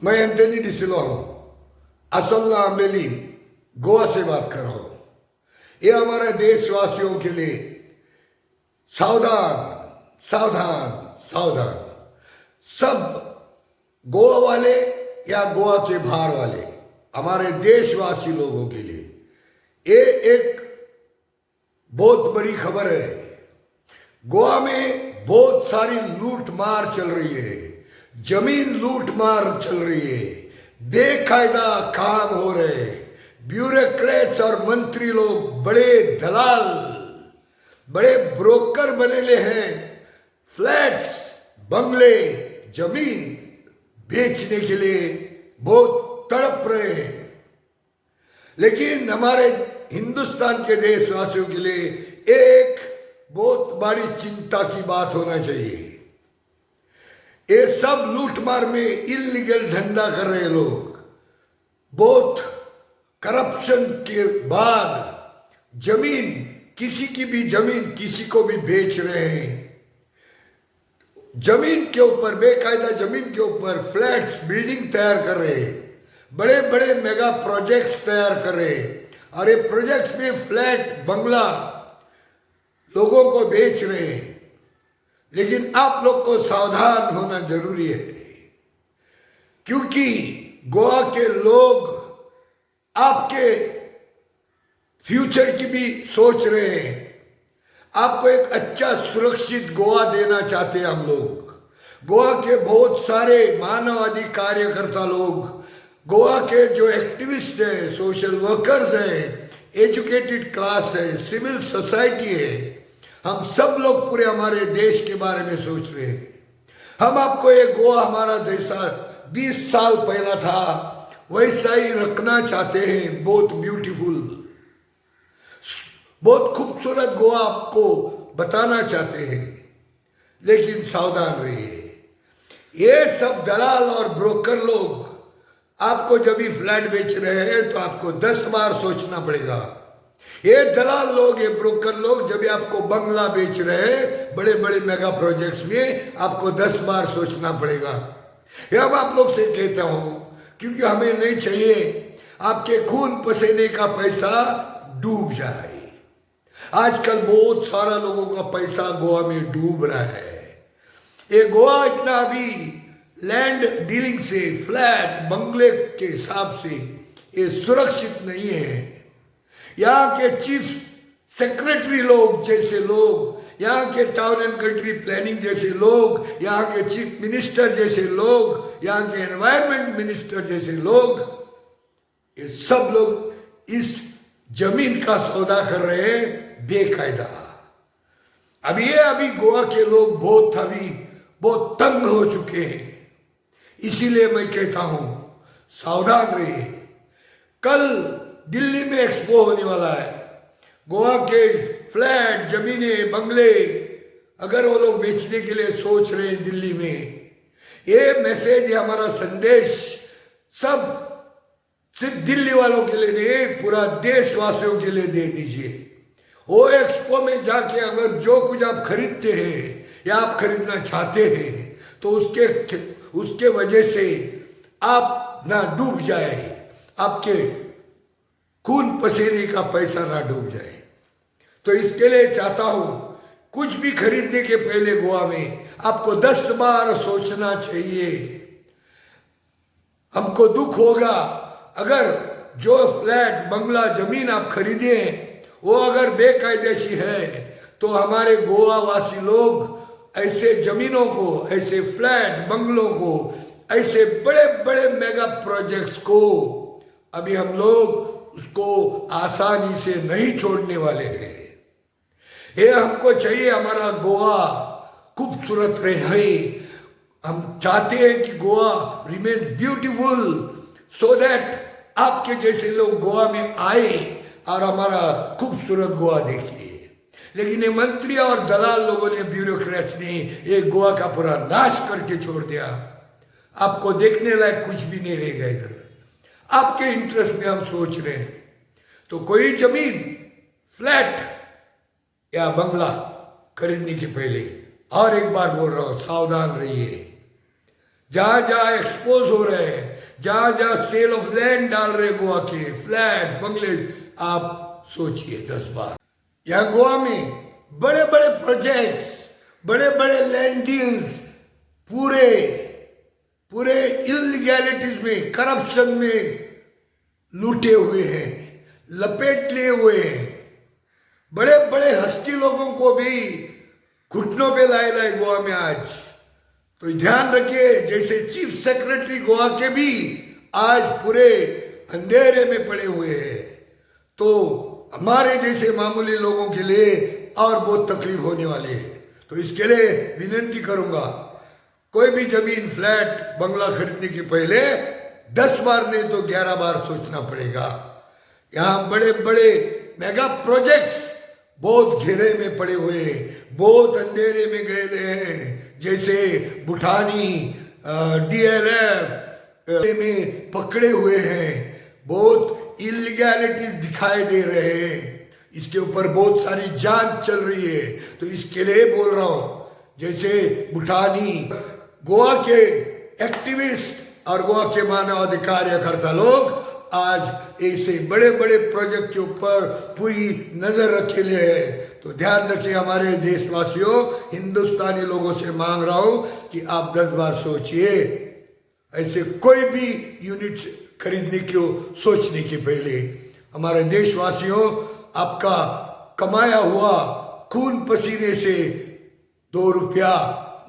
मैं एंथनी डिसिल्वा हूं, असलना अमेली, गोवा से बात कर रहा हूं। ये हमारे देशवासियों के लिए सावधान सावधान सावधान। सब गोवा वाले या गोवा के बाहर वाले हमारे देशवासी लोगों के लिए ये एक बहुत बड़ी खबर है। गोवा में बहुत सारी लूट मार चल रही है, जमीन लूट मार चल रही है, बेकायदा काम हो रहे हैं। ब्यूरोक्रेट्स और मंत्री लोग बड़े दलाल, बड़े ब्रोकर बनेले हैं, फ्लैट्स, बंगले, जमीन बेचने के लिए बहुत तड़प रहे हैं। लेकिन हमारे हिंदुस्तान के देशवासियों के लिए एक बहुत बड़ी चिंता की बात होना चाहिए। ये सब लूटमार में इलीगल धंधा कर रहे लोग, बहुत करप्शन के बाद जमीन, किसी की भी जमीन किसी को भी बेच रहे हैं। जमीन के ऊपर, बेकायदा जमीन के ऊपर फ्लैट्स, बिल्डिंग तैयार कर रहे हैं, बड़े बड़े मेगा प्रोजेक्ट्स तैयार कर रहे हैं। और ये प्रोजेक्ट्स में फ्लैट, बंगला लोगों को बेच रहे हैं। लेकिन आप लोग को सावधान होना जरूरी है, क्योंकि गोवा के लोग आपके फ्यूचर की भी सोच रहे हैं। आपको एक अच्छा सुरक्षित गोवा देना चाहते हैं हम लोग। गोवा के बहुत सारे मानवाधिकार कार्यकर्ता लोग, गोवा के जो एक्टिविस्ट है, सोशल वर्कर्स हैं, एजुकेटेड क्लास है, सिविल सोसाइटी है, हम सब लोग पूरे हमारे देश के बारे में सोच रहे हैं। हम आपको ये गोवा हमारा जैसा 20 साल पहला था वैसा ही रखना चाहते हैं। बहुत ब्यूटीफुल, बहुत खूबसूरत गोवा आपको बताना चाहते हैं। लेकिन सावधान रहिए, ये सब दलाल और ब्रोकर लोग आपको जब भी फ्लैट बेच रहे हैं तो आपको 10 बार सोचना पड़ेगा। ये दलाल लोग, ये ब्रोकर लोग जब भी आपको बंगला बेच रहे हैं बड़े बड़े मेगा प्रोजेक्ट्स में, आपको 10 बार सोचना पड़ेगा। ये अब आप लोग से कहता हूं, क्योंकि हमें नहीं चाहिए आपके खून पसीने का पैसा डूब जाए। आजकल बहुत सारा लोगों का पैसा गोवा में डूब रहा है। ये गोवा इतना अभी लैंड डीलिंग से, फ्लैट, बंगले के हिसाब से ये सुरक्षित नहीं है। यहाँ के चीफ सेक्रेटरी लोग जैसे लोग, यहाँ के टाउन एंड कंट्री प्लानिंग जैसे लोग, यहाँ के चीफ मिनिस्टर जैसे लोग, यहाँ के एनवायरमेंट मिनिस्टर जैसे लोग, ये सब लोग इस जमीन का सौदा कर रहे हैं बेकायदा। अभी गोवा के लोग बहुत तंग हो चुके हैं। इसीलिए मैं कहता हूं, सावधान रहिए। कल दिल्ली में एक्सपो होने वाला है। गोवा के फ्लैट, जमीनें, बंगले अगर वो लोग बेचने के लिए सोच रहे हैं दिल्ली में, ये मैसेज है, हमारा संदेश सब सिर्फ दिल्ली वालों के लिए नहीं, पूरा देशवासियों के लिए दे दीजिए। वो एक्सपो में जाके अगर जो कुछ आप खरीदते हैं या आप खरीदना चाहते हैं तो उसके वजह से आप ना डूब जाए, आपके खून पसीने का पैसा ना डूब जाए। तो इसके लिए चाहता हूं, कुछ भी खरीदने के पहले गोवा में आपको 10 बार सोचना चाहिए। हमको दुख होगा अगर जो फ्लैट, बंगला, जमीन आप खरीदे वो अगर बेकायदेशी है, तो हमारे गोवा वासी लोग ऐसे जमीनों को, ऐसे फ्लैट, बंगलों को, ऐसे बड़े बड़े मेगा प्रोजेक्ट्स को अभी हम लोग उसको आसानी से नहीं छोड़ने वाले हैं। ये हमको चाहिए हमारा गोवा खूबसूरत रहे। हम चाहते हैं कि Goa remain beautiful, so that आपके जैसे लोग गोवा में आए और हमारा खूबसूरत गोवा देखिए। लेकिन ये मंत्री और दलाल लोगों ने, ब्यूरोक्रेट्स ने ये गोवा का पूरा नाश करके छोड़ दिया। आपको देखने लायक कुछ भी नहीं रहेगा इधर। आपके इंटरेस्ट में हम सोच रहे हैं तो कोई जमीन, फ्लैट या बंगला खरीदने के पहले, और एक बार बोल रहा हूं, सावधान रहिए। जहां जहां एक्सपोज हो रहे हैं, जहां जहां सेल ऑफ लैंड डाल रहे गोवा के फ्लैट बंगले, आप सोचिए 10 बार। यहाँ गोवा में बड़े बड़े प्रोजेक्ट्स, बड़े बड़े लैंड डील्स पूरे पूरे इलीगैलिटीज में, करप्शन में लूटे हुए हैं, लपेट लिए हुए हैं। बड़े बड़े हस्ती लोगों को भी घुटनों पे लाए लाए गोवा में आज। तो ध्यान रखिए, जैसे चीफ सेक्रेटरी गोवा के भी आज पूरे अंधेरे में पड़े हुए हैं, तो हमारे जैसे मामूली लोगों के लिए और बहुत तकलीफ होने वाली है। तो इसके लिए विनती करूंगा, कोई भी जमीन, फ्लैट, बंगला खरीदने के पहले 10 बार नहीं तो 11 बार सोचना पड़ेगा। यहाँ बड़े बड़े मेगा प्रोजेक्ट्स बहुत घेरे में पड़े हुए, बहुत अंधेरे में गए हैं, जैसे बुठानी, DLF में पकड़े हुए हैं, बहुत इलीगैलिटीज दिखाई दे रहे हैं। इसके ऊपर बहुत सारी जांच चल रही है। तो इसके लिए बोल रहा हूं, जैसे बुठानी, गोवा के एक्टिविस्ट और गोवा के मानवाधिकार कार्यकर्ता लोग आज ऐसे बड़े बड़े प्रोजेक्ट के ऊपर पूरी नजर रखे लिए हैं। तो ध्यान रखिए हमारे देशवासियों, हिंदुस्तानी लोगों से मांग रहा हूं कि आप 10 बार सोचिए, ऐसे कोई भी यूनिट खरीदने को सोचने के पहले। हमारे देशवासियों, आपका कमाया हुआ खून पसीने से 2 रुपया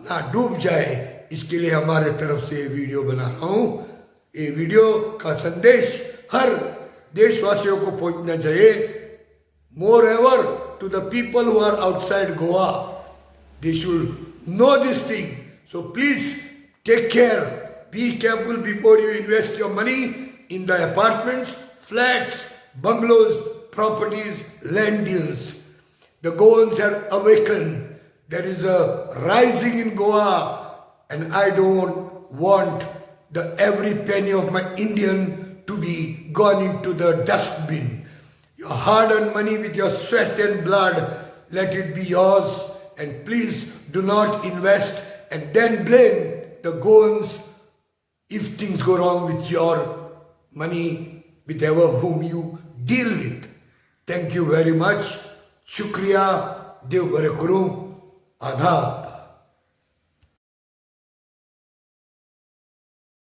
ना डूब जाए, इसके लिए हमारे तरफ से वीडियो बना रहा हूं। ये वीडियो का संदेश हर देशवासियों को पहुंचना चाहिए। Moreover to the people who are outside Goa, they should know this thing. So please take care, be careful before you invest your money in the apartments, flats, bungalows, properties, land deals. The Goans are awakened. There is a rising in Goa, and I don't want every penny of my Indian to be gone into the dustbin. Your hard-earned money with your sweat and blood, let it be yours, and please do not invest and then blame the Goans if things go wrong with your money, with whom you deal with. Thank you very much. Shukriya, Dev Bare Kuru, Adha.